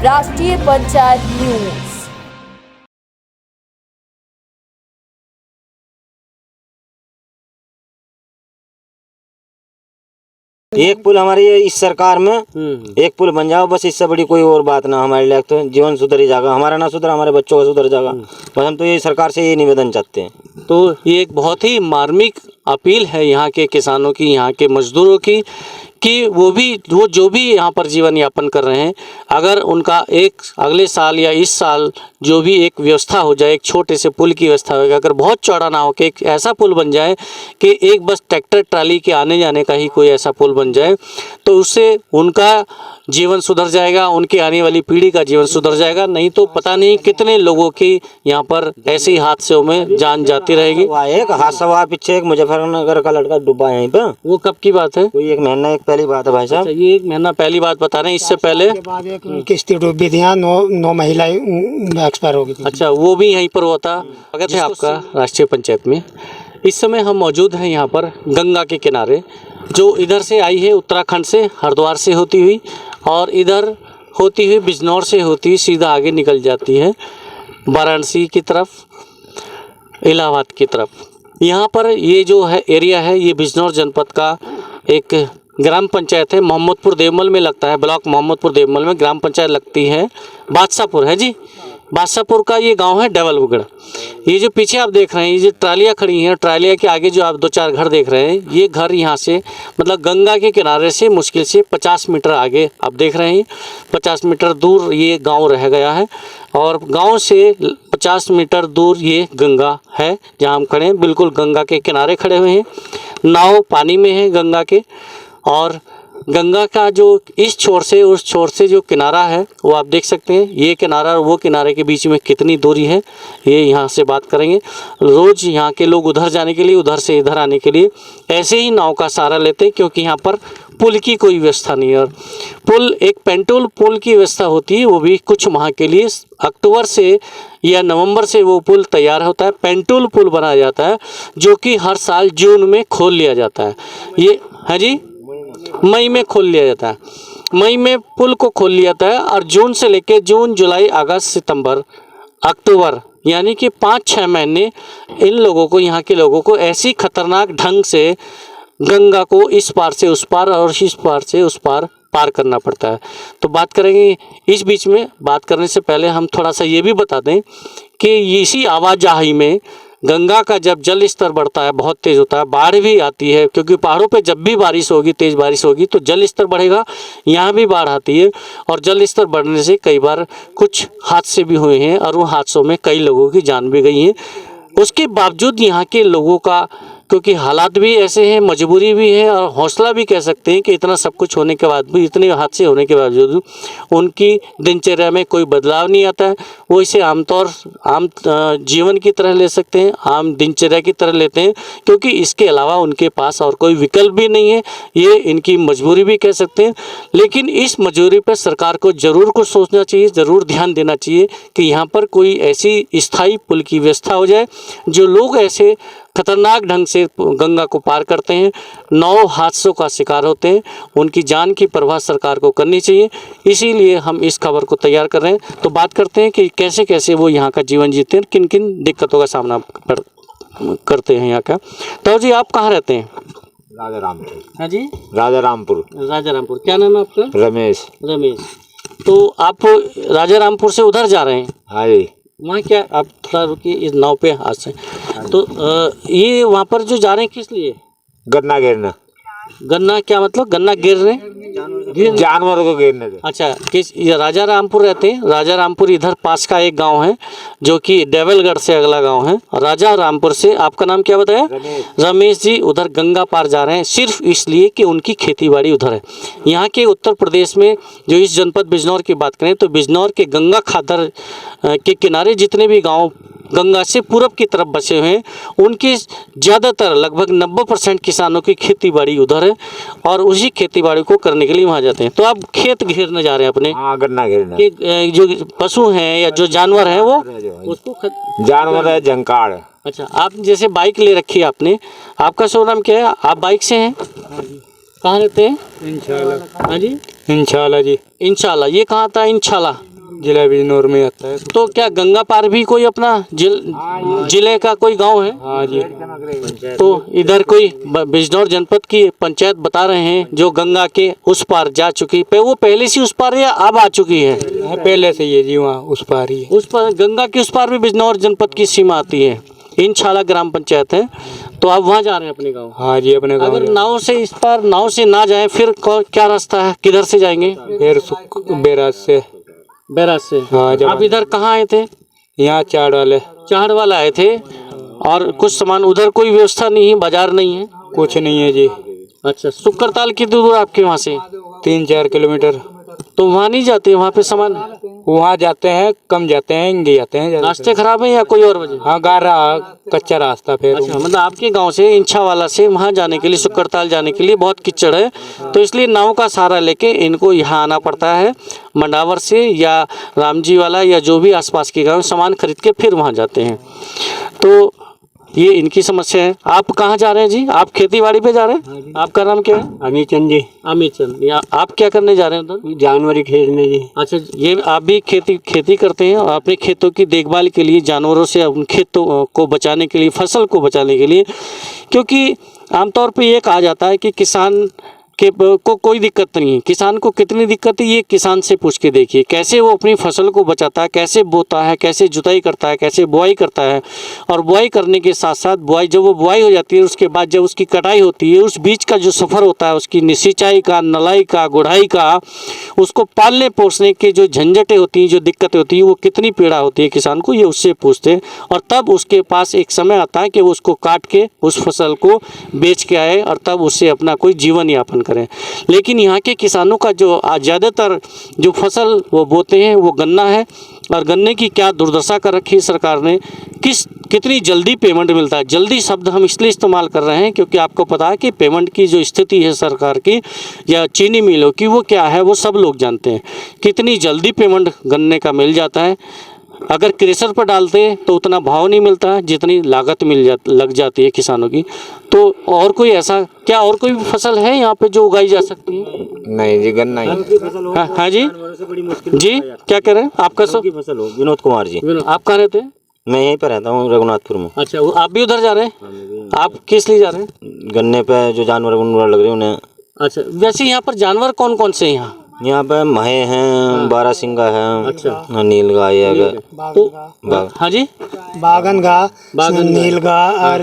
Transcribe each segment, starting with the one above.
राष्ट्रीय पंचायत न्यूज। एक पुल हमारी इस सरकार में एक पुल बन जाओ, बस इससे बड़ी कोई और बात ना हमारे लिए। तो जीवन सुधर ही जाएगा, हमारा ना सुधर हमारे बच्चों का सुधर जाएगा। बस हम तो ये सरकार से ये निवेदन चाहते हैं। तो ये एक बहुत ही मार्मिक अपील है यहाँ के किसानों की, यहाँ के मजदूरों की, कि वो जो भी यहाँ पर जीवन यापन कर रहे हैं, अगर उनका एक अगले साल या इस साल जो भी एक व्यवस्था हो जाए, एक छोटे से पुल की व्यवस्था होगी, अगर बहुत चौड़ा ना हो कि एक ऐसा पुल बन जाए कि एक बस ट्रैक्टर ट्राली के आने जाने का ही कोई ऐसा पुल बन जाए, तो उससे उनका जीवन सुधर जाएगा, उनकी आने वाली पीढ़ी का जीवन सुधर जाएगा। नहीं तो पता नहीं कितने लोगों की यहाँ पर ऐसे ही हादसों में जान जाती रहेगी। एक हादसा हुआ पीछे, एक मुजफ्फरनगर का लड़का डूबा यहीं पर। वो कब की बात है? कोई 1 महीना एक पहली बात है भाई साहब। ये 1 महीना पहली बात बता रहे हैं। इससे पहले एक किश्ती डूबी थी, 9 महिलाएं एक्सपायर हो गई थी। अच्छा, वो भी यहीं पर हुआ था। स्वागत है आपका राष्ट्रीय पंचायत में। इस समय हम मौजूद हैं यहाँ पर गंगा के किनारे, जो इधर से आई है उत्तराखंड से, हरिद्वार से होती हुई, और इधर होती हुई बिजनौर से होती हुई सीधा आगे निकल जाती है वाराणसी की तरफ, इलाहाबाद की तरफ। यहाँ पर ये जो है एरिया है, ये बिजनौर जनपद का एक ग्राम पंचायत है। मोहम्मदपुर देवमल में लगता है, ब्लॉक मोहम्मदपुर देवमल में ग्राम पंचायत लगती है। बादशाहपुर है जी, बादशाहपुर का ये गांव है डबल बुगड़। ये जो पीछे आप देख रहे हैं, ये जो ट्रालियाँ खड़ी हैं, ट्रालिया के आगे जो आप 2-4 घर देख रहे हैं, ये घर यहाँ से मतलब गंगा के किनारे से मुश्किल से 50 मीटर आगे आप देख रहे हैं। 50 मीटर दूर ये गांव रह गया है, और गांव से 50 मीटर दूर ये गंगा है जहाँ हम खड़े हैं। बिल्कुल गंगा के किनारे खड़े हुए हैं, नाव पानी में है गंगा के, और गंगा का जो इस छोर से उस छोर से जो किनारा है वो आप देख सकते हैं। ये किनारा और वो किनारे के बीच में कितनी दूरी है, ये यहाँ से बात करेंगे। रोज़ यहाँ के लोग उधर जाने के लिए, उधर से इधर आने के लिए ऐसे ही नाव का सहारा लेते हैं, क्योंकि यहाँ पर पुल की कोई व्यवस्था नहीं है। और पुल, एक पेंटोल पुल की व्यवस्था होती है, वो भी कुछ माह के लिए, अक्टूबर से या नवंबर से वो पुल तैयार होता है। पेंटोल पुल बनाया जाता है, जो कि हर साल जून में खोल लिया जाता है। ये है जी, मई में खोल लिया जाता है। मई में पुल को खोल लिया जाता है, और जून से लेकर जून, जुलाई, अगस्त, सितंबर, अक्टूबर, यानी कि 5-6 महीने इन लोगों को, यहाँ के लोगों को ऐसी खतरनाक ढंग से गंगा को इस पार से उस पार और इस पार से उस पार करना पड़ता है। तो बात करेंगे। इस बीच में बात करने से पहले हम थोड़ा सा ये भी बता दें कि इसी आवाजाही में गंगा का जब जल स्तर बढ़ता है, बहुत तेज़ होता है, बाढ़ भी आती है, क्योंकि पहाड़ों पे जब भी बारिश होगी, तेज़ बारिश होगी, तो जल स्तर बढ़ेगा, यहाँ भी बाढ़ आती है। और जल स्तर बढ़ने से कई बार कुछ हादसे भी हुए हैं, और उन हादसों में कई लोगों की जान भी गई है। उसके बावजूद यहाँ के लोगों का, क्योंकि हालात भी ऐसे हैं, मजबूरी भी है, और हौसला भी कह सकते हैं कि इतना सब कुछ होने के बाद भी, इतने हादसे होने के बावजूद उनकी दिनचर्या में कोई बदलाव नहीं आता है। वो इसे आम जीवन की तरह ले सकते हैं, आम दिनचर्या की तरह लेते हैं, क्योंकि इसके अलावा उनके पास और कोई विकल्प भी नहीं है। ये इनकी मजबूरी भी कह सकते हैं। लेकिन इस मजबूरी पर सरकार को ज़रूर कुछ सोचना चाहिए, ज़रूर ध्यान देना चाहिए कि यहाँ पर कोई ऐसी स्थायी पुल की व्यवस्था हो जाए। जो लोग ऐसे खतरनाक ढंग से गंगा को पार करते हैं, 9 हादसों का शिकार होते हैं, उनकी जान की परवाह सरकार को करनी चाहिए। इसीलिए हम इस खबर को तैयार कर रहे हैं। तो बात करते हैं कि कैसे कैसे वो यहाँ का जीवन जीते हैं, किन किन दिक्कतों का सामना करते हैं यहाँ का। तो जी, आप कहाँ रहते हैं? राजारामपुर। हाँ जी, राजारामपुर। राजारामपुर। क्या नाम है आपका? रमेश। तो आप राजारामपुर से उधर जा रहे हैं? हाँ जी। वहाँ क्या, आप थोड़ा रुकिए, इस नाव पे हाथ से। तो ये वहाँ पर जो जा रहे हैं किस लिए? गन्ना गिरना। गन्ना क्या मतलब? गन्ना गिर रहे हैं, जानवरों को गिरने दे। अच्छा, किस, ये राजारामपुर रहते हैं? राजारामपुर इधर पास का एक गांव है, जो कि देवलगढ़ से अगला गांव है। राजारामपुर से, आपका नाम क्या बताया? रमेश जी। उधर गंगा पार जा रहे हैं सिर्फ इसलिए कि उनकी खेतीबाड़ी उधर है। यहाँ के उत्तर प्रदेश में जो इस जनपद बिजनौर की बात करें, तो बिजनौर के गंगा खादर के किनारे जितने भी गाँव गंगा से पूरब की तरफ बसे हुए हैं, उनके ज़्यादातर लगभग 90% किसानों की खेतीबाड़ी उधर है, और उसी खेतीबाड़ी को करने के लिए वहाँ जाते हैं। तो आप खेत घेरने जा रहे हैं अपने? हाँ, गन्ना घेरना। कि जो पशु हैं या जो जानवर हैं, वो उसको जानवर है जंकाड़। अच्छा, आप जैसे बाइक ले रखी है आपने, आपका शुभ नाम क्या है? आप बाइक से हैं? कहाँ रहते हैं? इंशाल्लाह। हाँ जी, इंशाल्लाह जी। इंशाल्लाह। ये कहाँ था? इंशाल्लाह। जिला बिजनौर में आता है। तो क्या गंगा पार भी कोई अपना जिले का कोई गांव है? हाँ जी। तो इधर कोई बिजनौर जनपद की पंचायत बता रहे हैं जो गंगा के उस पार जा चुकी है, वो पहले से उस पार या अब आ चुकी है? पहले से ये जी वहाँ उस पार ही है। उस पार गंगा के उस पार भी बिजनौर जनपद की सीमा आती है। इंछाला ग्राम पंचायत है। तो आप वहाँ जा रहे हैं अपने गाँव? हाँ जी, अपने गाँव। अगर नाव से इस पार नाव से ना जाए फिर क्या रास्ता है, किधर से जाएंगे? फिर बैराज से। बैराज से? हाँ। आप इधर कहाँ आए थे? यहाँ चाड़ वाला आए थे। और कुछ सामान उधर कोई व्यवस्था नहीं है, बाजार नहीं है? कुछ नहीं है जी। अच्छा, सुक्करताल कितनी दूर आपके वहाँ से? 3-4 किलोमीटर। तो वहाँ नहीं जाते? वहाँ पे सामान वहाँ जाते हैं, कम जाते हैं, इंगे जाते हैं। रास्ते खराब है या कोई और वजह? हाँ, कच्चा रास्ता। फिर अच्छा, मतलब आपके गांव से इंछावाला से वहाँ जाने के लिए, सुक्करताल जाने के लिए बहुत कीचड़ है, तो इसलिए नाव का सहारा लेके इनको यहाँ आना पड़ता है। मंडावर से या रामजी वाला या जो भी आसपास के गाँव सामान खरीद के फिर वहाँ जाते हैं। तो ये इनकी समस्या है। आप कहाँ जा रहे हैं जी? आप खेती बाड़ी पे जा रहे हैं? आपका नाम क्या है? अमित चंद जी। अमित चंद। आप क्या करने जा रहे हैं उधर? जानवरी खेलने जी। अच्छा, ये आप भी खेती करते हैं और अपने खेतों की देखभाल के लिए, जानवरों से उन खेतों को बचाने के लिए, फसल को बचाने के लिए, क्योंकि आमतौर पे ये कहा जाता है कि किसान को कोई दिक्कत नहीं है। किसान को कितनी दिक्कत है ये किसान से पूछ के देखिए, कैसे वो अपनी फसल को बचाता है, कैसे बोता है, कैसे जुताई करता है, कैसे बुआई करता है। और बुआई करने के साथ साथ जब वो बुआई हो जाती है उसके बाद जब उसकी कटाई होती है, उस बीच का जो सफ़र होता है, उसकी सिंचाई का, नलाई का, गुड़ाई का, उसको पालने पोसने के जो झंझटें होती हैं, जो दिक्कतें होती हैं, वो कितनी पीड़ा होती है किसान को, ये उससे पूछते हैं। और तब उसके पास एक समय आता है कि वो उसको काट के उस फसल को बेच के आए और तब उससे अपना कोई जीवन यापन करें। लेकिन यहाँ के किसानों का जो ज़्यादातर जो फसल वो बोते हैं वो गन्ना है। और गन्ने की क्या दुर्दशा कर रखी है सरकार ने, कितनी जल्दी पेमेंट मिलता है। जल्दी शब्द हम इसलिए इस्तेमाल कर रहे हैं क्योंकि आपको पता है कि पेमेंट की जो स्थिति है सरकार की या चीनी मिलों की, वो क्या है, वो सब लोग जानते हैं। कितनी जल्दी पेमेंट गन्ने का मिल जाता है। अगर क्रेशर पर डालते हैं तो उतना भाव नहीं मिलता है जितनी लागत लग जाती है किसानों की। तो और कोई ऐसा क्या और कोई फसल है यहाँ पे जो उगाई जा सकती है? नहीं जी, गन्ना ही। हाँ जी जी, क्या कह रहे हैं? आपका फसल हो? विनोद कुमार जी। आप कहाँ रहते हैं? मैं यहीं पर रहता हूँ, रघुनाथपुर में। अच्छा, आप भी उधर जा रहे हैं? आप किस लिए जा रहे हैं? गन्ने पे जो जानवर लग रहे हैं उन्हें। अच्छा, वैसे यहाँ पर जानवर कौन कौन से हैं? यहाँ पे महे हैं, बारासिंगा है, अच्छा, नीलगाय है। तो हाँ जी, बागनगा, नीलगा और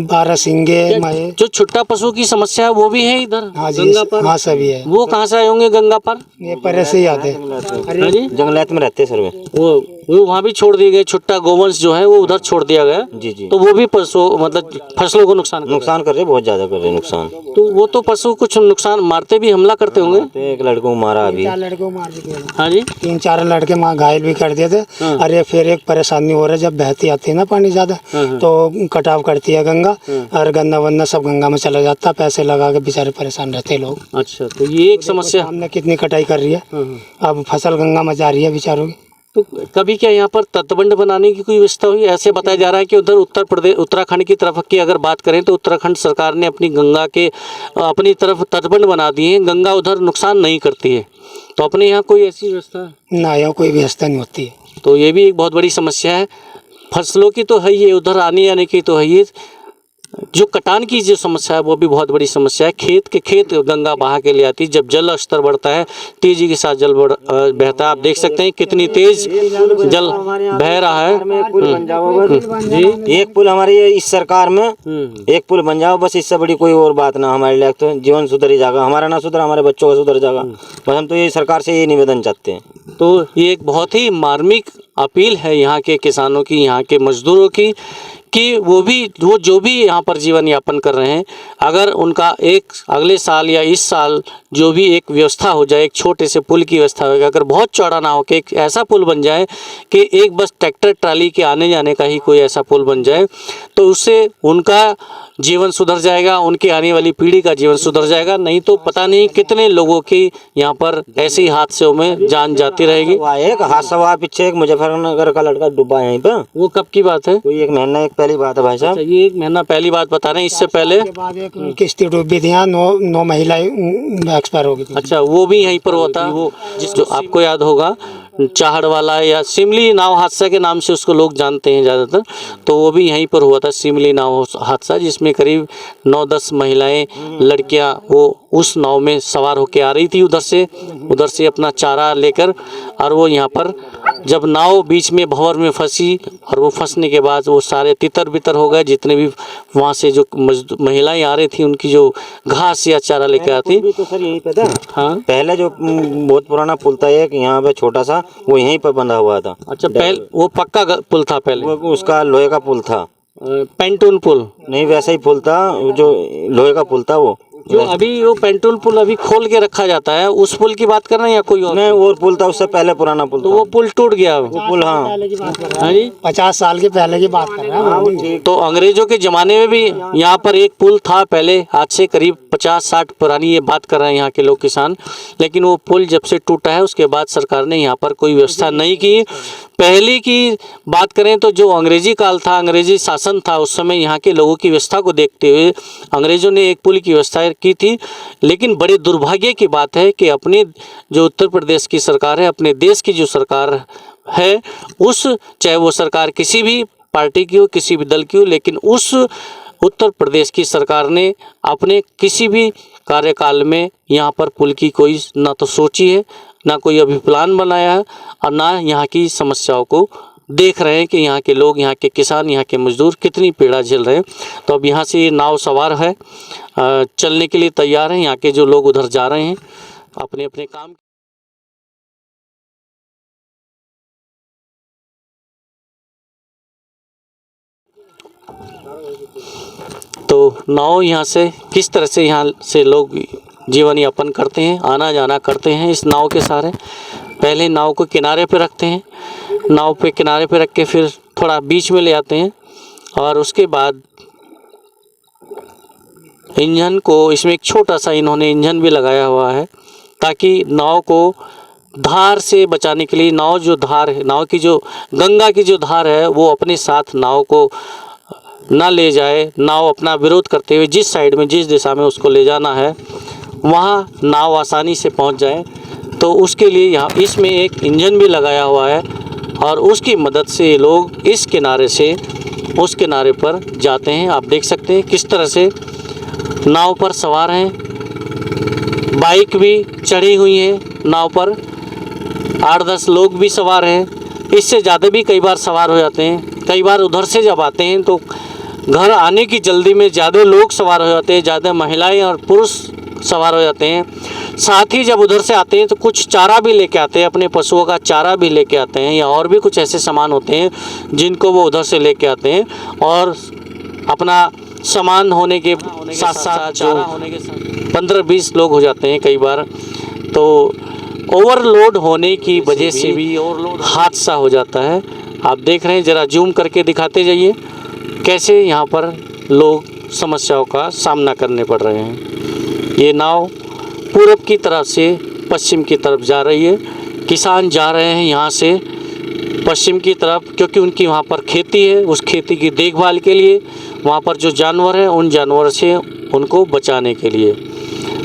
बारहसिंगे, महे। जो छुट्टा पशु की समस्या है वो भी है इधर? हाँ जी, गंगा पर? हाँ सभी है। वो कहाँ से आए होंगे गंगा पर? ये परे से ही आते हैं। हाँ जी, जंगलात में रहते सर वे। वो वहाँ भी छोड़ दिए गए। छुट्टा गोवंश जो है वो उधर छोड़ दिया गया। जी जी। तो वो भी पशु मतलब फसलों को नुकसान कर रहे, बहुत ज्यादा कर रहे नुकसान। तो वो तो पशु कुछ नुकसान मारते भी, हमला करते होंगे। एक लड़के को मारा अभी। 4 लड़कों को मार दिए। हाँ जी, 3-4 लड़के घायल भी कर दिए थे। अरे फिर एक परेशानी हो रहा है, जब बहती आती है ना पानी ज्यादा तो कटाव करती है गंगा और गन्ना वन्ना सब गंगा में चला जाता है। पैसे लगा के बेचारे परेशान रहते हैं लोग। अच्छा, तो ये एक समस्या। हमने कितनी कटाई कर रही है, अब फसल गंगा में जा रही है बेचारों की। तो कभी क्या यहाँ पर तटबंध बनाने की कोई व्यवस्था हुई? ऐसे बताया जा रहा है कि उधर उत्तर प्रदेश, उत्तराखंड की तरफ की अगर बात करें तो उत्तराखंड सरकार ने अपनी गंगा के अपनी तरफ तटबंध बना दिए हैं। गंगा उधर नुकसान नहीं करती है। तो अपने यहाँ कोई ऐसी व्यवस्था है? ना, यहाँ कोई व्यवस्था नहीं होती है। तो ये भी एक बहुत बड़ी समस्या है। फसलों की तो है ही, उधर आने जाने की तो है ही, जो कटान की जो समस्या है वो भी बहुत बड़ी समस्या है। खेत गंगा बहा के ले आती है। जब जल स्तर बढ़ता है, तेजी के साथ जल बहता है। आप देख सकते हैं कितनी तेज जल बह रहा है। एक पुल हमारी इस सरकार में एक पुल बन जाओ, बस इससे बड़ी कोई और बात ना हमारे लिए। तो जीवन सुधर ही जाएगा, हमारा ना सुधर, हमारे बच्चों का सुधर जाएगा। बस हम तो ये सरकार से ये निवेदन चाहते हैं। तो ये एक बहुत ही मार्मिक अपील है यहाँ के किसानों की, यहाँ के मजदूरों की, कि वो जो भी यहाँ पर जीवन यापन कर रहे हैं, अगर उनका एक अगले साल या इस साल जो भी एक व्यवस्था हो जाए, एक छोटे से पुल की व्यवस्था हो, अगर बहुत चौड़ा ना हो कि एक ऐसा पुल बन जाए कि एक बस ट्रैक्टर ट्राली के आने जाने का ही कोई ऐसा पुल बन जाए, तो उससे उनका जीवन सुधर जाएगा, उनकी आने वाली पीढ़ी का जीवन सुधर जाएगा। नहीं तो पता नहीं कितने लोगों की यहाँ पर ऐसे ही हादसों में जान जाती रहेगी। एक हादसा हुआ पीछे, एक मुजफ्फरनगर का लड़का डूबा यहीं पर। वो कब की बात है? कोई 1 महीना पहली बात है भाई साहब। अच्छा, ये 1 महीना पहली बात बता रहे हैं। इससे पहले एक किश्ती डूबी थी, 9 महिलाएं एक्सपायर हो गई थी। अच्छा, वो भी यहीं पर हुआ था। वो जो आपको याद होगा चाहड़ वाला या सिमली नाव हादसा के नाम से उसको लोग जानते हैं ज़्यादातर, तो वो भी यहीं पर हुआ था, सिमली नाव हादसा, जिसमें करीब 9-10 महिलाएं लड़कियां वो उस नाव में सवार होकर आ रही थी उधर से अपना चारा लेकर, और वो यहाँ पर जब नाव बीच में भंवर में फंसी और वो फंसने के बाद वो सारे तितर बितर हो गए, जितने भी वहाँ से जो महिलाएं आ रही थी उनकी जो घास या चारा लेकर आती। तो सर यहीं पे था। हाँ, पहले जो बहुत पुराना पुल था एक यहाँ पे छोटा सा, वो यहीं पर बंधा हुआ था। अच्छा, पहले वो पक्का पुल था, पहले वो उसका लोहे का पुल था। पेंटून पुल नहीं, वैसा ही पुल था, जो लोहे का पुल था वो। जो अभी वो पेंटून पुल अभी खोल के रखा जाता है, उस पुल की बात कर रहे हैं या कोई और? नहीं, और पुल था, उससे पहले पुराना पुल तो था। वो पुल टूट गया वो पुल, हाँ हाँ जी। 50 साल के पहले की बात कर रहे हैं। तो अंग्रेजों के ज़माने में भी यहाँ पर एक पुल था पहले, आज से करीब 50-60 पुरानी ये बात कर रहे हैं यहाँ के लोग किसान, लेकिन वो पुल जब से टूटा है उसके बाद सरकार ने यहाँ पर कोई व्यवस्था नहीं की। पहले की बात करें तो जो अंग्रेजी काल था, अंग्रेजी शासन था, उस समय यहाँ के लोगों की व्यवस्था को देखते हुए अंग्रेजों ने एक पुल की व्यवस्था की थी। लेकिन बड़े दुर्भाग्य की बात है कि अपने जो उत्तर प्रदेश की सरकार है, अपने देश की जो सरकार है, उस चाहे वो सरकार किसी भी पार्टी की हो, किसी भी दल की हो, लेकिन उस उत्तर प्रदेश की सरकार ने अपने किसी भी कार्यकाल में यहाँ पर पुल की कोई ना तो सोची है, ना कोई अभी प्लान बनाया है, और ना यहाँ की समस्याओं को देख रहे हैं कि यहाँ के लोग, यहाँ के किसान, यहाँ के मजदूर कितनी पीड़ा झेल रहे हैं। तो अब यहाँ से ये नाव सवार है, चलने के लिए तैयार हैं। यहाँ के जो लोग उधर जा रहे हैं अपने अपने काम। तो नाव यहाँ से किस तरह से यहाँ से लोग जीवन यापन करते हैं, आना जाना करते हैं इस नाव के सहारे। पहले नाव को किनारे पे रखते हैं, नाव पे किनारे पे रख के फिर थोड़ा बीच में ले आते हैं, और उसके बाद इंजन को, इसमें एक छोटा सा इन्होंने इंजन भी लगाया हुआ है ताकि नाव को धार से बचाने के लिए, नाव जो धार है, नाव की जो गंगा की जो धार है वो अपने साथ नाव को ना ले जाए। नाव अपना विरोध करते हुए जिस साइड में, जिस दिशा में उसको ले जाना है वहाँ नाव आसानी से पहुँच जाए। तो उसके लिए यहाँ इसमें एक इंजन भी लगाया हुआ है, और उसकी मदद से ये लोग इस किनारे से उस किनारे पर जाते हैं। आप देख सकते हैं किस तरह से नाव पर सवार हैं, बाइक भी चढ़ी हुई है नाव पर, 8-10 लोग भी सवार हैं, इससे ज़्यादा भी कई बार सवार हो जाते हैं। कई बार उधर से जब आते हैं तो घर आने की जल्दी में ज़्यादा लोग सवार हो जाते हैं, ज़्यादा महिलाएं और पुरुष सवार हो जाते हैं। साथ ही जब उधर से आते हैं तो कुछ चारा भी लेके आते हैं, अपने पशुओं का चारा भी लेके आते हैं, या और भी कुछ ऐसे सामान होते हैं जिनको वो उधर से लेके आते हैं, और अपना सामान होने के साथ साथ चारा होने के साथ 15-20 लोग हो जाते हैं कई बार। तो ओवरलोड होने की वजह से भी ओवरलोड हादसा हो जाता है। आप देख रहे हैं, ज़रा जूम करके दिखाते जाइए कैसे यहाँ पर लोग समस्याओं का सामना करने पड़ रहे हैं। ये नाव पूरब की तरफ से पश्चिम की तरफ जा रही है। किसान जा रहे हैं यहाँ से पश्चिम की तरफ, क्योंकि उनकी वहाँ पर खेती है, उस खेती की देखभाल के लिए, वहाँ पर जो जानवर हैं उन जानवर से उनको बचाने के लिए।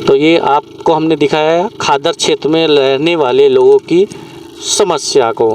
तो ये आपको हमने दिखाया है खादर क्षेत्र में रहने वाले लोगों की समस्या को।